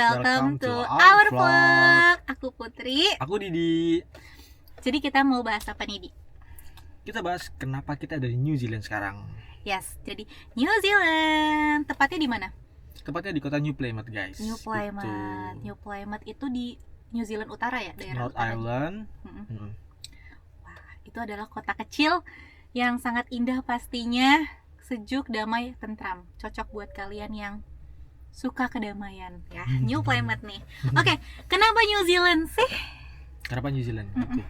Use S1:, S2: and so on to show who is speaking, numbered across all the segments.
S1: Welcome to
S2: our
S1: our
S2: vlog.
S1: vlog. Aku Putri.
S2: Aku Didi.
S1: Jadi kita mau bahas apa nih, Di?
S2: Kita bahas kenapa kita ada di New Zealand sekarang.
S1: Yes, jadi New Zealand. Tepatnya di mana?
S2: Tepatnya di kota New Plymouth, guys.
S1: New Plymouth.
S2: Gitu.
S1: New Plymouth itu di New Zealand Utara ya, daerah
S2: North
S1: utara.
S2: Island.
S1: Mm-mm. Wah, itu adalah kota kecil yang sangat indah pastinya, sejuk, damai, tentram. Cocok buat kalian yang suka kedamaian ya. New Plymouth nih. Oke, kenapa New Zealand sih?
S2: Kenapa New Zealand? Gitu.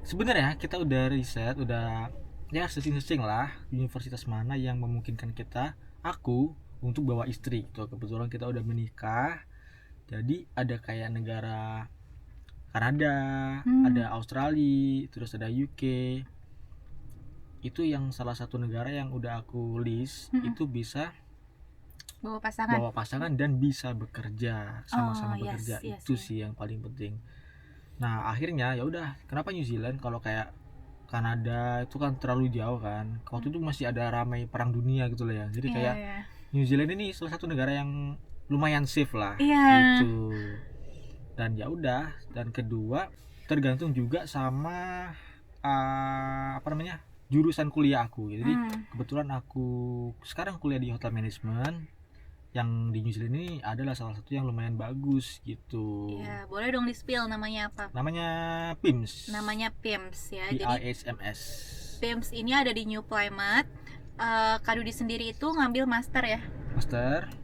S2: Sebenarnya kita udah riset, udah ya searching lah universitas mana yang memungkinkan aku untuk bawa istri. Tuh kebetulan kita udah menikah. Jadi ada kayak negara Kanada, ada Australia, terus ada UK. Itu yang salah satu negara yang udah aku list itu bisa
S1: bawa pasangan
S2: dan bisa bekerja sama-sama
S1: yes,
S2: bekerja.
S1: yes,
S2: Itu
S1: yes.
S2: sih yang paling penting. Nah akhirnya ya udah, kenapa New Zealand? Kalau kayak Kanada itu kan terlalu jauh kan. Waktu itu masih ada ramai perang dunia gitu loh ya. Jadi kayak New Zealand ini salah satu negara yang lumayan safe lah gitu. Dan ya udah, dan kedua tergantung juga sama jurusan kuliah aku. Jadi kebetulan aku sekarang kuliah di hotel management yang di New Zealand ini adalah salah satu yang lumayan bagus gitu.
S1: Iya, boleh dong di-spill namanya apa?
S2: Namanya PIMS.
S1: Namanya PIMS ya.
S2: PIMS.
S1: PIMS ini ada di New Plymouth. Kak Dudi sendiri itu ngambil master ya.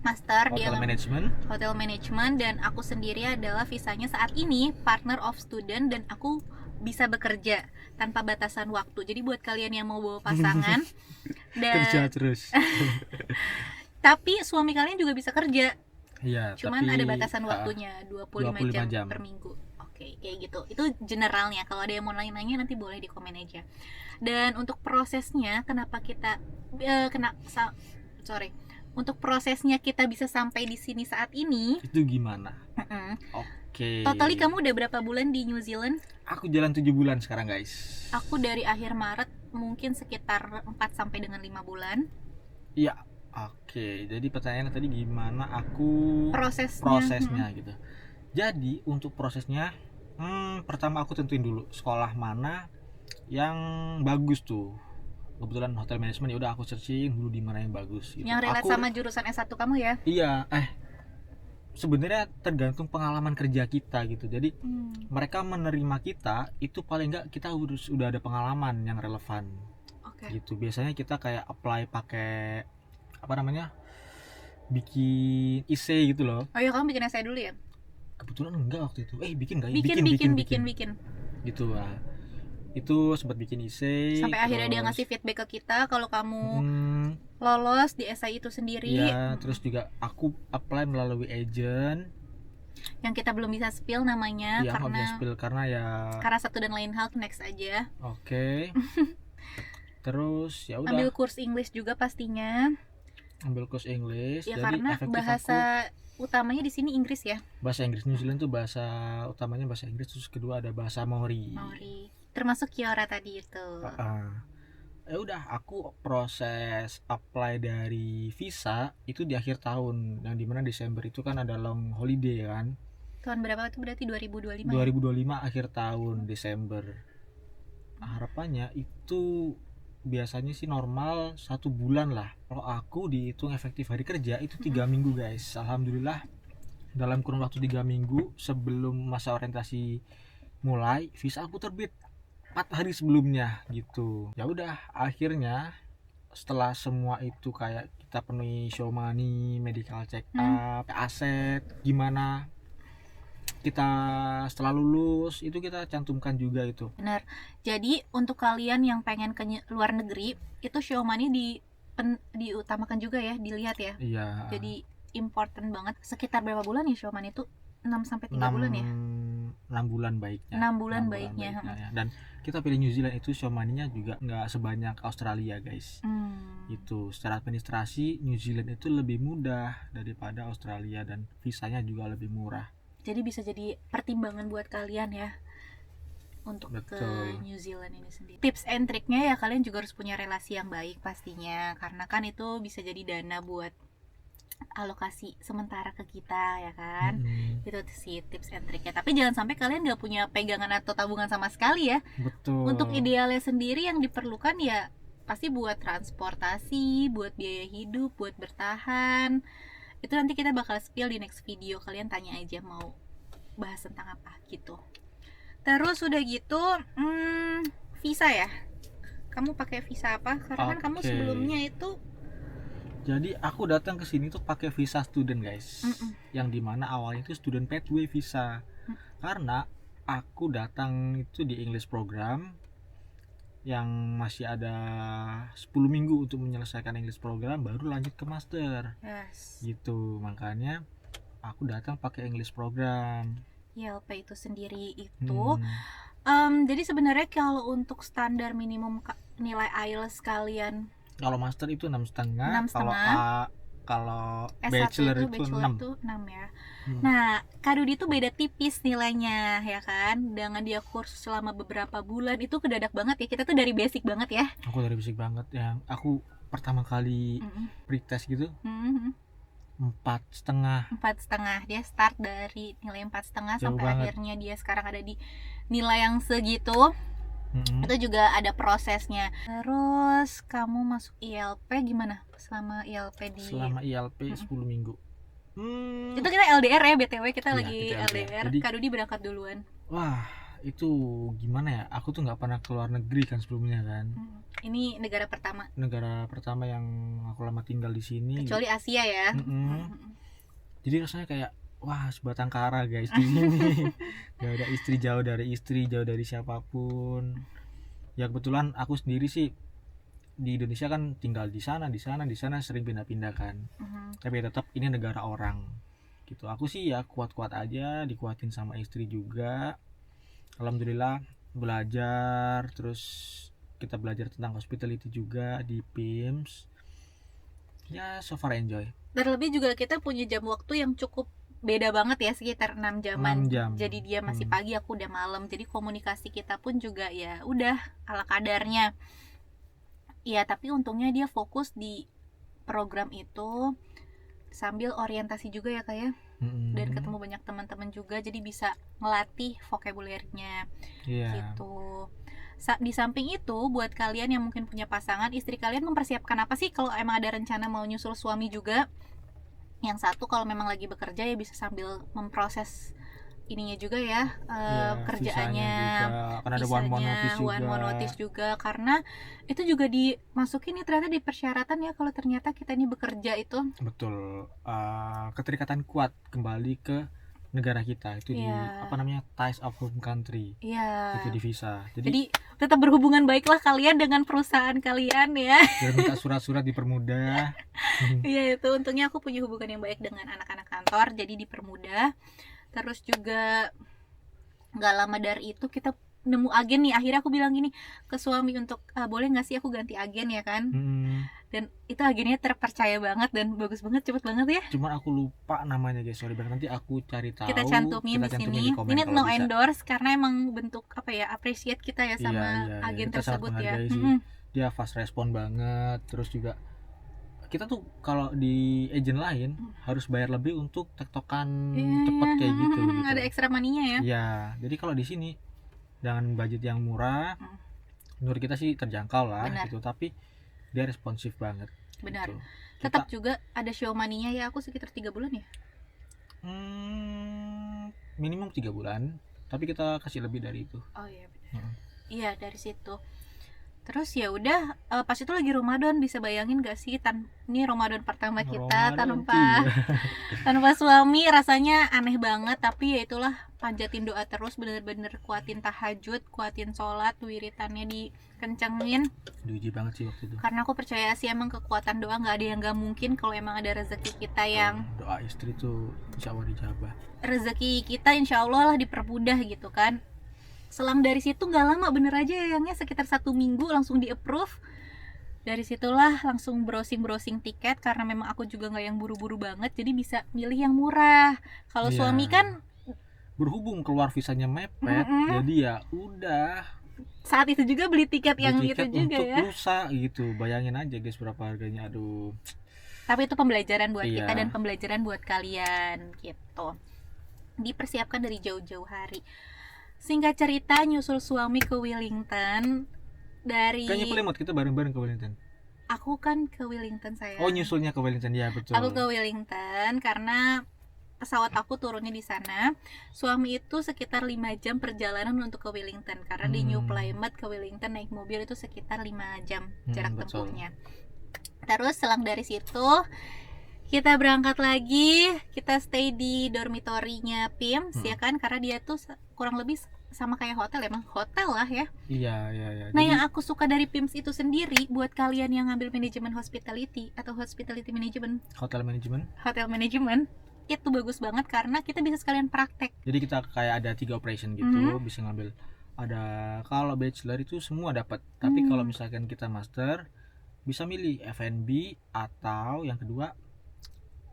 S1: Master
S2: Hotel
S1: Management, dan aku sendiri adalah visanya saat ini partner of student, dan aku bisa bekerja tanpa batasan waktu. Jadi buat kalian yang mau bawa pasangan dan
S2: kerja terus.
S1: Tapi suami kalian juga bisa kerja.
S2: Iya,
S1: cuman
S2: tapi
S1: ada batasan waktunya 25 jam per minggu. Oke, kayak gitu. Itu generalnya. Kalau ada yang mau nanya-nanya nanti boleh di komen aja. Dan untuk prosesnya kenapa kita untuk prosesnya kita bisa sampai di sini saat ini.
S2: Itu gimana? Oke.
S1: Totally kamu udah berapa bulan di New Zealand?
S2: Aku jalan 7 bulan sekarang, guys.
S1: Aku dari akhir Maret mungkin sekitar 4 sampai dengan 5 bulan.
S2: Iya. Oke, jadi pertanyaannya tadi gimana aku prosesnya gitu. Jadi untuk prosesnya pertama aku tentuin dulu sekolah mana yang bagus tuh. Kebetulan hotel manajemen ya udah aku searching dulu di mana yang bagus gitu.
S1: Yang relate sama jurusan S1 kamu ya?
S2: Iya, sebenarnya tergantung pengalaman kerja kita gitu. Jadi mereka menerima kita itu paling enggak kita udah ada pengalaman yang relevan. Gitu. Biasanya kita kayak apply pakai bikin essay gitu loh.
S1: Oh iya, kamu bikin essay dulu ya?
S2: Kebetulan enggak waktu itu. Bikin gitu lah. Itu sempat bikin essay
S1: sampai akhirnya dia ngasih feedback ke kita kalau kamu lolos di essay itu sendiri.
S2: Iya, terus juga aku apply melalui agent
S1: yang kita belum bisa spill namanya.
S2: Iya, karena
S1: satu dan lain hal, next aja.
S2: Oke. Terus ya udah.
S1: Ambil kurs English juga pastinya.
S2: Ambil kurs English.
S1: Ya, karena bahasa utamanya di sini Inggris ya.
S2: Bahasa Inggris. New Zealand tuh bahasa utamanya bahasa Inggris, terus kedua ada bahasa Maori.
S1: Termasuk Kia ora tadi itu.
S2: Ya udah, aku proses apply dari visa itu di akhir tahun, yang dimana Desember itu kan ada long holiday kan.
S1: Tahun berapa itu berarti 2025?
S2: 2025 akhir tahun Desember. Harapannya itu biasanya sih normal 1 bulan lah. Kalau aku dihitung efektif hari kerja itu 3 minggu, guys. Alhamdulillah dalam kurun waktu 3 minggu sebelum masa orientasi mulai, visa aku terbit 4 hari sebelumnya gitu. Ya udah, akhirnya setelah semua itu kayak kita penuhi show money, medical check up, aset, gimana kita setelah lulus itu kita cantumkan juga itu.
S1: Benar. Jadi untuk kalian yang pengen ke luar negeri itu show money diutamakan juga ya, dilihat ya.
S2: Iya.
S1: Jadi important banget. Sekitar berapa bulan ya show money itu? 6 sampai 3 bulan ya?
S2: 6 bulan baiknya.
S1: 6 bulan baiknya.
S2: Ya. Dan kita pilih New Zealand itu show money-nya juga nggak sebanyak Australia, guys. Itu secara administrasi New Zealand itu lebih mudah daripada Australia, dan visanya juga lebih murah.
S1: Jadi bisa jadi pertimbangan buat kalian ya untuk ke New Zealand ini sendiri. Tips and triknya ya, kalian juga harus punya relasi yang baik pastinya, karena kan itu bisa jadi dana buat alokasi sementara ke kita ya kan.
S2: Mm-mm.
S1: Itu sih tips and triknya. Tapi jangan sampai kalian nggak punya pegangan atau tabungan sama sekali ya.
S2: Betul.
S1: Untuk idealnya sendiri yang diperlukan ya pasti buat transportasi, buat biaya hidup, buat bertahan. Itu nanti kita bakal spill di next video. Kalian tanya aja mau bahas tentang apa gitu. Terus udah gitu, visa ya. Kamu pakai visa apa? Karena kan kamu
S2: Oke.
S1: sebelumnya itu
S2: Jadi aku datang ke sini tuh pakai visa student guys, yang dimana awalnya itu student pathway visa. Karena aku datang itu di English program yang masih ada 10 minggu untuk menyelesaikan English program, baru lanjut ke master
S1: yes,
S2: gitu. Makanya aku datang pakai English program.
S1: IELP itu sendiri itu.
S2: Hmm.
S1: Jadi sebenarnya kalau untuk standar minimum nilai IELTS kalian
S2: Kalau master itu 6,5,
S1: 6,5.
S2: kalau
S1: S1
S2: bachelor
S1: itu
S2: itu
S1: bachelor
S2: 6.
S1: itu 6 ya.
S2: Hmm.
S1: Nah, Kadudi itu beda tipis nilainya ya kan. Dengan dia kursus selama beberapa bulan itu kedadak banget ya. Kita tuh dari basic banget ya.
S2: Aku dari basic banget, yang aku pertama kali pretest gitu 4,5.
S1: 4,5. Dia start dari nilai 4,5
S2: Jauh
S1: sampai
S2: banget.
S1: akhirnya dia sekarang ada di nilai yang segitu. Itu juga ada prosesnya. Terus kamu masuk ILP gimana selama ILP di
S2: Selama ILP 10 minggu.
S1: Itu kita LDR ya, BTW kita
S2: Iya,
S1: lagi
S2: kita
S1: LDR.
S2: Jadi,
S1: Kadudi berangkat duluan.
S2: wah, itu gimana ya? Aku tuh nggak pernah keluar negeri kan sebelumnya kan.
S1: Ini negara pertama.
S2: Negara pertama yang aku lama tinggal di sini.
S1: Kecuali Asia ya.
S2: Jadi rasanya kayak wah, sebatang kara guys di sini. Gak ada istri, jauh dari istri, jauh dari siapapun. Ya kebetulan aku sendiri sih di Indonesia kan tinggal di sana sering pindah-pindah kan. Tapi tetap ini negara orang gitu. Aku sih ya kuat-kuat aja, dikuatin sama istri juga. Alhamdulillah belajar, terus kita belajar tentang hospitality juga di PIMS. Ya so far enjoy.
S1: Terlebih juga kita punya jam waktu yang cukup beda banget ya, sekitar 6 jaman.
S2: 6 jam.
S1: Jadi dia masih pagi, aku udah malam. Jadi komunikasi kita pun juga ya udah ala kadarnya. Ya tapi untungnya dia fokus di program itu sambil orientasi juga ya kayak dan ketemu banyak teman-teman juga, jadi bisa ngelatih vocabulary-nya gitu. Di samping itu buat kalian yang mungkin punya pasangan, istri kalian mempersiapkan apa sih kalau emang ada rencana mau nyusul suami juga? Yang satu kalau memang lagi bekerja ya bisa sambil memproses ininya juga ya, kerjaannya,
S2: karena ada one more notice juga.
S1: Karena itu juga dimasukin nih ternyata di persyaratan ya, kalau ternyata kita ini bekerja itu
S2: betul, keterikatan kuat kembali ke negara kita itu di apa namanya, ties of home country, itu di visa. Jadi
S1: tetap berhubungan baiklah kalian dengan perusahaan kalian ya.
S2: Biar minta surat-surat dipermudah.
S1: Iya, itu untungnya aku punya hubungan yang baik dengan anak-anak kantor, jadi dipermudah. Terus juga nggak lama dari itu kita nemu agen nih. Akhirnya aku bilang gini ke suami untuk boleh nggak sih aku ganti agen ya kan. Dan itu agennya terpercaya banget dan bagus banget, cepet banget ya.
S2: Cuman aku lupa namanya guys, sorry banget, nanti aku cari tahu.
S1: Kita cantumin di sini. Ini no bisa. Endorse karena emang bentuk apa ya, appreciate kita ya sama agen tersebut ya.
S2: Dia fast respon banget. Terus juga kita tuh kalau di agent lain harus bayar lebih untuk tektokan cepet kayak gitu.
S1: Ada extra money-nya ya.
S2: Iya, jadi kalau di sini dengan budget yang murah, menurut kita sih terjangkau lah. Benar. Gitu, tapi dia responsif banget.
S1: Benar. Gitu. Tetap juga ada show money-nya ya, aku sekitar 3 bulan ya.
S2: Minimum 3 bulan, tapi kita kasih lebih dari itu.
S1: Oh iya benar. Iya dari situ. Terus ya udah, pas itu lagi Ramadan, bisa bayangin gak sih ini Ramadan pertama kita tanpa suami, rasanya aneh banget. Tapi ya itulah, panjatin doa terus, bener-bener kuatin tahajud, kuatin sholat, wiritannya dikencengin.
S2: Diuji banget sih waktu itu.
S1: Karena aku percaya sih emang kekuatan doa nggak ada yang nggak mungkin kalau emang ada rezeki kita yang
S2: doa istri tuh insya Allah dijabah.
S1: Rezeki kita insya Allah lah dipermudah gitu kan. Selang dari situ nggak lama, bener aja yangnya sekitar 1 minggu langsung di approve. Dari situlah langsung browsing tiket, karena memang aku juga nggak yang buru-buru banget, jadi bisa milih yang murah. Kalau suami kan
S2: berhubung keluar visanya mepet, jadi ya udah
S1: saat itu juga beli tiket yang itu juga
S2: untuk
S1: ya.
S2: lusa gitu. Bayangin aja guys berapa harganya, aduh.
S1: Tapi itu pembelajaran buat
S2: Iya.
S1: kita dan pembelajaran buat kalian gitu. Dipersiapkan dari jauh-jauh hari. Singkat cerita, nyusul suami ke Wellington dari
S2: Kayaknya Plymouth kita bareng-bareng ke Wellington.
S1: aku kan ke Wellington saya.
S2: Oh, nyusulnya ke Wellington, ya betul.
S1: Aku ke Wellington karena pesawat aku turunnya di sana. Suami itu sekitar 5 jam perjalanan untuk ke Wellington karena di New Plymouth ke Wellington naik mobil itu sekitar 5 jam jarak
S2: betul.
S1: tempuhnya. Terus selang dari situ kita berangkat lagi, kita stay di dormitorinya PIMS ya kan, karena dia tuh kurang lebih sama kayak hotel, emang hotel lah ya.
S2: Iya.
S1: Nah,
S2: Jadi,
S1: yang aku suka dari PIMS itu sendiri, buat kalian yang ngambil manajemen hospitality atau hospitality management,
S2: hotel management.
S1: hotel management, itu bagus banget karena kita bisa sekalian praktek.
S2: Jadi kita kayak ada 3 operation gitu, bisa ngambil. Ada, kalau bachelor itu semua dapat. Tapi kalau misalkan kita master, bisa milih F&B atau yang kedua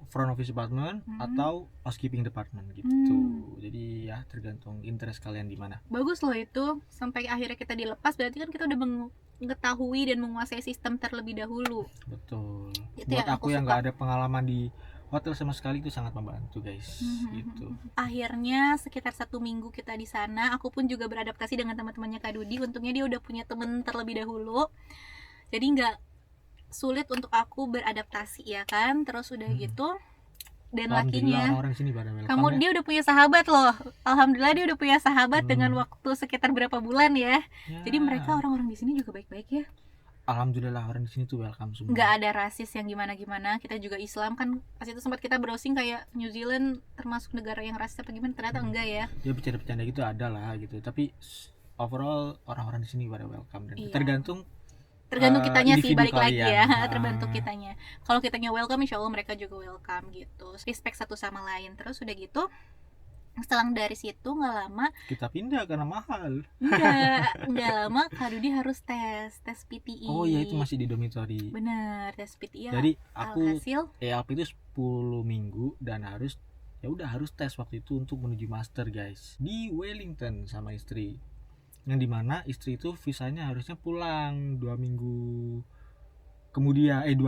S2: front office department atau housekeeping department gitu. Jadi ya tergantung interest kalian di mana.
S1: Bagus loh itu, sampai akhirnya kita dilepas berarti kan kita udah mengetahui dan menguasai sistem terlebih dahulu.
S2: Betul.
S1: Itu
S2: Buat
S1: yang
S2: aku yang
S1: suka.
S2: nggak ada pengalaman di hotel sama sekali itu sangat membantu guys. Gitu.
S1: Akhirnya sekitar 1 minggu kita di sana, aku pun juga beradaptasi dengan teman-temannya Kak Dudi. Untungnya dia udah punya temen terlebih dahulu, jadi nggak sulit untuk aku beradaptasi ya kan. Terus udah gitu, dan
S2: Alhamdulillah
S1: lakinya
S2: orang-orang sini pada welcome
S1: kamu
S2: ya.
S1: dia udah punya sahabat loh. Alhamdulillah dia udah punya sahabat dengan waktu sekitar berapa bulan ya. Jadi mereka orang-orang di sini juga baik-baik ya.
S2: Alhamdulillah orang di sini tuh welcome semua.
S1: Nggak ada rasis yang gimana-gimana. Kita juga Islam kan. Pas itu sempat kita browsing kayak New Zealand termasuk negara yang rasis apa gimana, ternyata enggak ya.
S2: Ya bercanda-bercanda gitu ada lah gitu. Tapi overall orang-orang di sini pada welcome dan
S1: Iya.
S2: tergantung
S1: kitanya sih,
S2: individu
S1: balik lagi ya.
S2: kalian.
S1: Terbantu kitanya. Kalau kitanya welcome, insya Allah mereka juga welcome gitu. Respect satu sama lain. Terus udah gitu, setelah dari situ nggak lama,
S2: kita pindah karena mahal.
S1: nggak lama Kak Dudi harus tes PTI.
S2: Oh iya, itu masih di dormitory.
S1: Bener, tes PTI ya.
S2: Jadi aku
S1: Alhasil
S2: EAP itu 10 minggu dan harus tes waktu itu untuk menuju master guys di Wellington sama istri. Yang dimana istri itu visanya harusnya pulang 2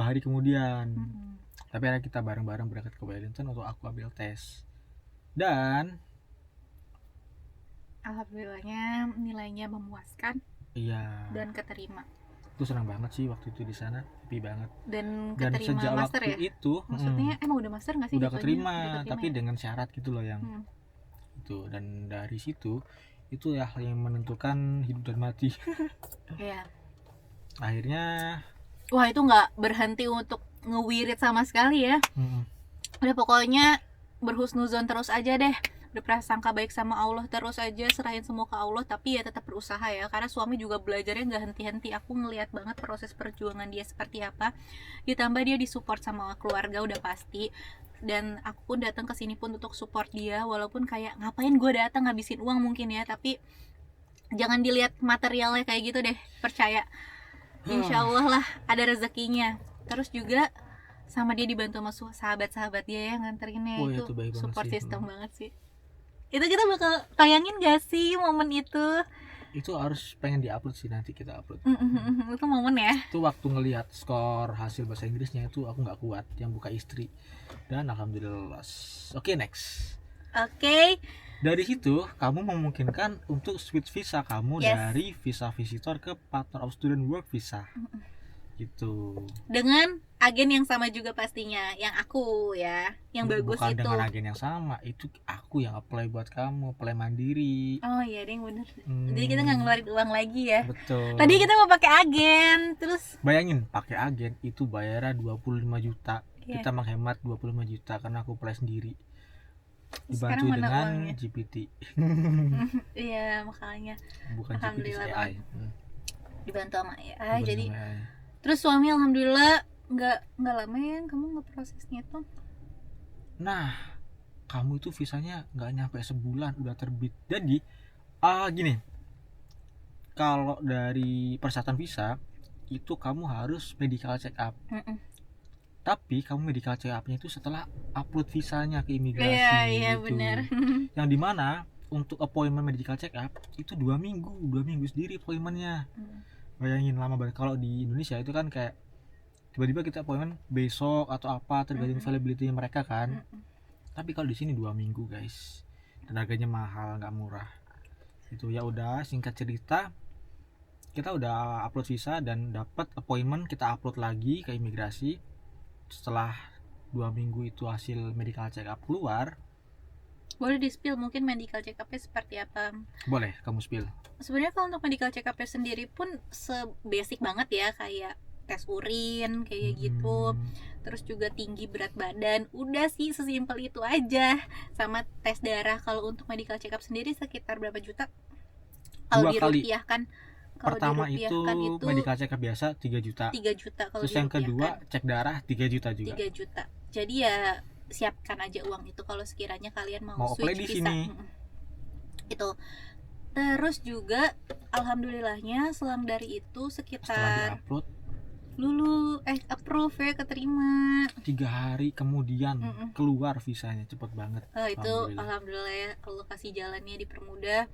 S2: hari kemudian. Tapi akhirnya kita bareng-bareng berangkat ke Wellington untuk aku ambil tes. Dan
S1: alhamdulillahnya nilainya memuaskan.
S2: iya.
S1: Dan keterima.
S2: Itu senang banget sih waktu itu di sana, happy banget.
S1: Dan
S2: Dan
S1: keterima
S2: sejak
S1: master
S2: waktu
S1: ya.
S2: itu,
S1: Maksudnya emang udah master nggak sih?
S2: udah
S1: jatuhnya?
S2: keterima,
S1: Udah keterima
S2: tapi
S1: ya?
S2: dengan syarat gitu loh yang itu. Dan dari situ itu ya yang menentukan hidup dan mati.
S1: Iya.
S2: Akhirnya
S1: Wah, itu nggak berhenti untuk ngewirit sama sekali ya. Udah pokoknya berhusnuzon terus aja deh, berprasangka baik sama Allah terus aja, serahin semua ke Allah. Tapi ya tetap berusaha ya, karena suami juga belajarnya nggak henti-henti. Aku ngelihat banget proses perjuangan dia seperti apa, ditambah dia disupport sama keluarga udah pasti. Dan aku pun datang ke sini pun untuk support dia, walaupun kayak ngapain gue datang ngabisin uang mungkin ya, tapi jangan dilihat materialnya kayak gitu deh, percaya insya Allah lah ada rezekinya. Terus juga sama dia dibantu sama sahabat-sahabat dia yang nganterinnya.
S2: Oh,
S1: itu
S2: itu baik banget
S1: support
S2: sih.
S1: system banget sih. Itu kita bakal tayangin gak sih momen itu?
S2: Itu harus pengen diupload sih, nanti kita upload.
S1: Itu momen ya.
S2: Itu waktu ngelihat skor hasil bahasa Inggrisnya itu aku nggak kuat, yang buka istri. Dan alhamdulillah lolos. Oke, next.
S1: Oke.
S2: Dari situ kamu memungkinkan untuk switch visa kamu
S1: Yes.
S2: dari visa visitor ke partner of student work visa. Gitu.
S1: Dengan agen yang sama juga pastinya, yang aku ya, yang bagus
S2: Bukan
S1: itu.
S2: dengan agen yang sama, itu aku yang apply buat kamu, apply mandiri.
S1: Oh iya deh, bener. Jadi kita nggak ngeluarin uang lagi ya.
S2: Betul.
S1: Tadi kita mau pakai agen, terus
S2: Bayangin pakai agen itu bayarnya 25 juta.
S1: Iya.
S2: Kita menghemat 25 juta karena aku apply sendiri.
S1: Sekarang
S2: Dibantu
S1: mana
S2: dengan
S1: uangnya?
S2: GPT.
S1: iya makanya
S2: Bukan GPT,
S1: Alhamdulillah
S2: AI.
S1: dibantu sama AI.
S2: Bukan
S1: Jadi
S2: sama AI.
S1: terus suami alhamdulillah nggak lama ya kamu ngeprosesnya tuh.
S2: Nah, kamu itu visanya nggak nyampe sebulan udah terbit. Jadi, gini, kalau dari persyaratan visa itu kamu harus medical check up. Tapi kamu medical check upnya itu setelah upload visanya ke imigrasi.
S1: Iya
S2: gitu.
S1: benar.
S2: Yang dimana untuk appointment medical check up itu 2 minggu sendiri appointmentnya. Bayangin lama banget. Kalau di Indonesia itu kan kayak tiba-tiba kita appointment besok atau apa, tergantung availability-nya mereka kan. Tapi kalau di sini 2 minggu guys, dan harganya mahal, nggak murah. Itu ya udah, singkat cerita kita udah upload visa dan dapat appointment, kita upload lagi ke imigrasi. Setelah 2 minggu itu hasil medical check up keluar.
S1: Boleh di-spill mungkin medical check up-nya seperti apa?
S2: Boleh kamu spill.
S1: Sebenarnya kalau untuk medical check up-nya sendiri pun sebasic banget ya, kayak tes urin kayak gitu, terus juga tinggi, berat badan, udah sih sesimpel itu aja, sama tes darah. Kalau untuk medical check up sendiri sekitar berapa juta? Kalau
S2: 2 kali.
S1: dirupiahkan,
S2: Pertama itu medical check up biasa 3 juta.
S1: 3 juta kalau
S2: Terus yang
S1: dirupiahkan.
S2: kedua cek darah 3 juta juga.
S1: 3 juta. Jadi ya siapkan aja uang itu kalau sekiranya kalian mau
S2: apply
S1: switch
S2: di
S1: visa.
S2: sini.
S1: Itu. Terus juga alhamdulillahnya selang dari itu
S2: Setelah
S1: sekitar
S2: diupload
S1: approve ya, keterima
S2: 3 hari kemudian keluar visanya, cepet banget.
S1: itu alhamdulillah ya, Allah kasih jalannya dipermudah.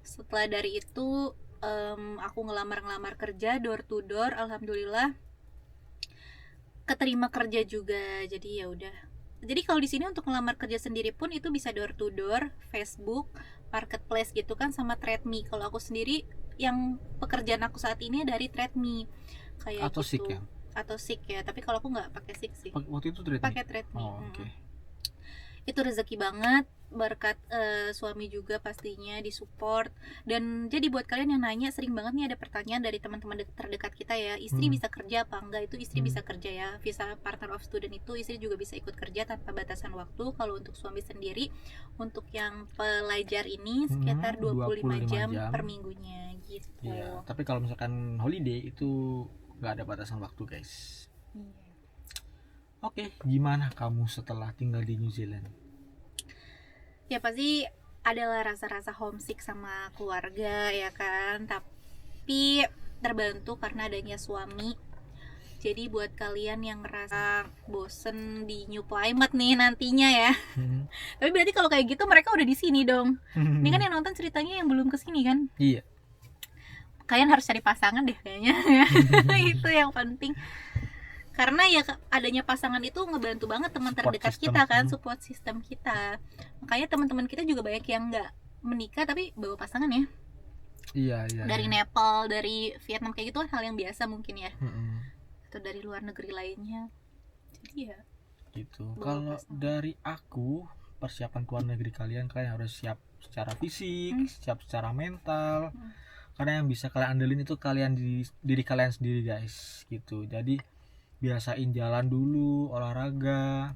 S1: Setelah dari itu aku ngelamar kerja door to door, alhamdulillah keterima kerja juga. Jadi ya udah, jadi kalau di sini untuk ngelamar kerja sendiri pun itu bisa door to door, Facebook, marketplace gitu kan, sama ThreadMe. Kalau aku sendiri yang pekerjaan aku saat ini dari ThreadMe kayak
S2: atau
S1: gitu.
S2: Seek ya?
S1: Atau Seek ya, tapi kalau aku nggak pakai Seek sih.
S2: Waktu itu ThreadMe.
S1: Pakai ThreadMe.
S2: Oh, oke.
S1: Itu rezeki banget, berkat suami juga pastinya disupport. Dan jadi buat kalian yang nanya, sering banget nih ada pertanyaan dari teman-teman terdekat kita ya, istri bisa kerja apa enggak? Itu istri bisa kerja ya, visa partner of student itu istri juga bisa ikut kerja tanpa batasan waktu. Kalau untuk suami sendiri, untuk yang pelajar ini sekitar 25 jam per minggunya gitu.
S2: Iya, tapi kalau misalkan holiday itu nggak ada batasan waktu guys. Oke, gimana kamu setelah tinggal di New Zealand?
S1: Ya pasti adalah rasa-rasa homesick sama keluarga ya kan, tapi terbantu karena adanya suami. Jadi buat kalian yang ngerasa bosen di new climate nih nantinya ya, tapi berarti kalau kayak gitu mereka udah di sini dong. Ini kan yang nonton ceritanya yang belum kesini kan?
S2: Iya.
S1: Kalian harus cari pasangan deh kayaknya. Itu yang penting. Karena ya adanya pasangan itu ngebantu banget teman terdekat kita kan, support system kita. Makanya teman-teman kita juga banyak yang nggak menikah tapi bawa pasangan ya.
S2: Iya.
S1: Dari Nepal, dari Vietnam kayak gitu kan hal yang biasa mungkin ya. Atau dari luar negeri lainnya. Jadi ya
S2: gitu. Kalau dari aku, persiapan ke luar negeri kalian harus siap secara fisik, siap secara mental. Karena yang bisa kalian andelin itu diri kalian sendiri guys, gitu. Jadi biasain jalan dulu, olahraga.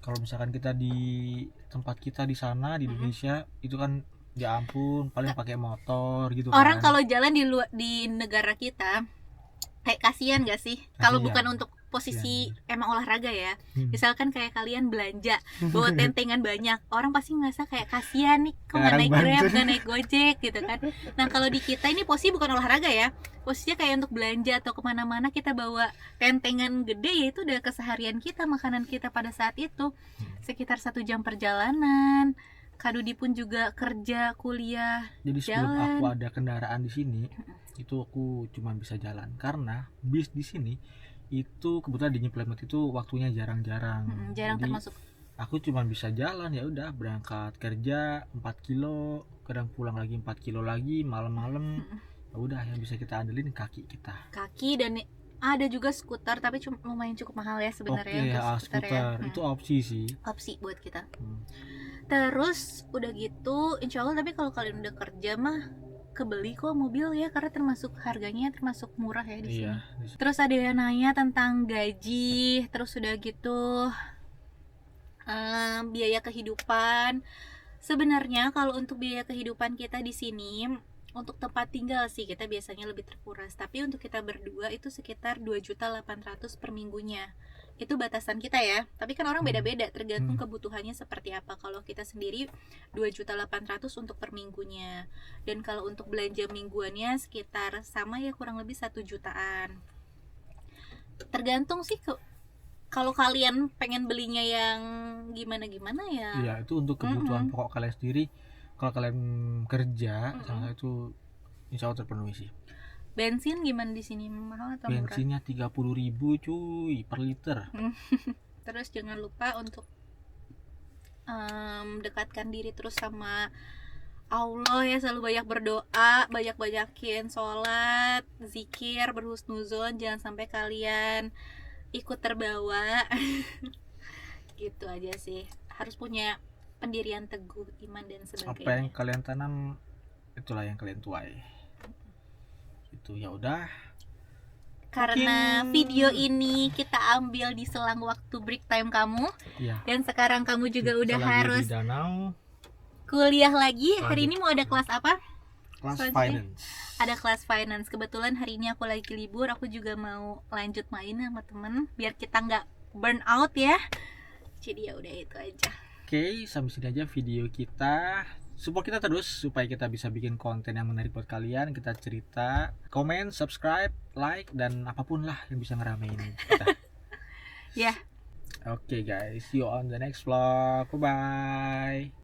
S2: Kalau misalkan kita di tempat kita di sana di Indonesia itu kan ya ampun paling pakai motor gitu kan.
S1: Orang kalau jalan di negara kita kayak kasihan gak sih? Kalau bukan untuk posisi emang olahraga ya, misalkan kayak kalian belanja bawa tentengan banyak, orang pasti ngerasa kayak kasihan nih, kok nggak naik Grab, nggak naik Gojek gitu kan. Nah kalau di kita ini posisi bukan olahraga ya, posisinya kayak untuk belanja atau kemana-mana kita bawa tentengan gede, ya itu udah keseharian kita, makanan kita pada saat itu. Sekitar 1 jam perjalanan. Kadudi pun juga kerja, kuliah.
S2: Jadi sebelum aku ada kendaraan di sini, itu aku cuma bisa jalan karena bis di sini itu kebetulan di New Plymouth itu waktunya jarang-jarang.
S1: Jarang termasuk.
S2: Aku cuma bisa jalan, ya udah berangkat kerja 4 kilo, kadang pulang lagi 4 kilo lagi malam-malam. Ya udah yang bisa kita andelin kaki kita.
S1: Kaki dan ada juga skuter tapi lumayan cukup mahal ya sebenarnya.
S2: Oke, ya, skuter itu opsi sih.
S1: Opsi buat kita. Terus udah gitu, insya Allah tapi kalau kalian udah kerja mah kebeli kok mobil ya, karena termasuk harganya termasuk murah ya di sini. Terus ada yang nanya tentang gaji, terus udah gitu biaya kehidupan. Sebenarnya kalau untuk biaya kehidupan kita di sini untuk tempat tinggal sih kita biasanya lebih terkuras, tapi untuk kita berdua itu sekitar 2.800.000 per minggunya. Itu batasan kita ya, tapi kan orang beda-beda tergantung kebutuhannya seperti apa. Kalau kita sendiri 2.800.000 untuk per minggunya, dan kalau untuk belanja mingguannya sekitar sama ya, kurang lebih 1 jutaan. Tergantung sih kalau kalian pengen belinya yang gimana-gimana ya.
S2: Iya, itu untuk kebutuhan pokok kalian sendiri. Kalau kalian kerja, itu insya Allah terpenuhi sih.
S1: Bensin gimana di sini, mahal atau murah?
S2: Bensinnya 30.000 cuy per liter.
S1: Terus jangan lupa untuk dekatkan diri terus sama Allah ya, selalu banyak berdoa, banyak-banyakin sholat, zikir, berhusnuzon, jangan sampai kalian ikut terbawa. Gitu aja sih, harus punya pendirian teguh, iman dan
S2: Apa yang
S1: sebagainya.
S2: kalian tanam itulah yang kalian tuai. Itu ya udah.
S1: Karena
S2: Mungkin-
S1: video ini kita ambil di selang waktu break time kamu,
S2: Ya.
S1: dan sekarang kamu juga
S2: Kita
S1: udah
S2: lagi
S1: harus
S2: di danau
S1: kuliah lagi. Hari
S2: Lanjut.
S1: ini mau ada kelas apa?
S2: kelas
S1: Selanjutnya.
S2: finance.
S1: Ada kelas finance. Kebetulan hari ini aku lagi libur, aku juga mau lanjut main sama temen biar kita nggak burn out ya. Jadi ya udah itu aja.
S2: Oke, sampai sini aja video kita. Support kita terus supaya kita bisa bikin konten yang menarik buat kalian. Kita cerita, komen, subscribe, like, dan apapun lah yang bisa ngeramein kita.
S1: Ya.
S2: Oke guys, see you on the next vlog. Bye bye.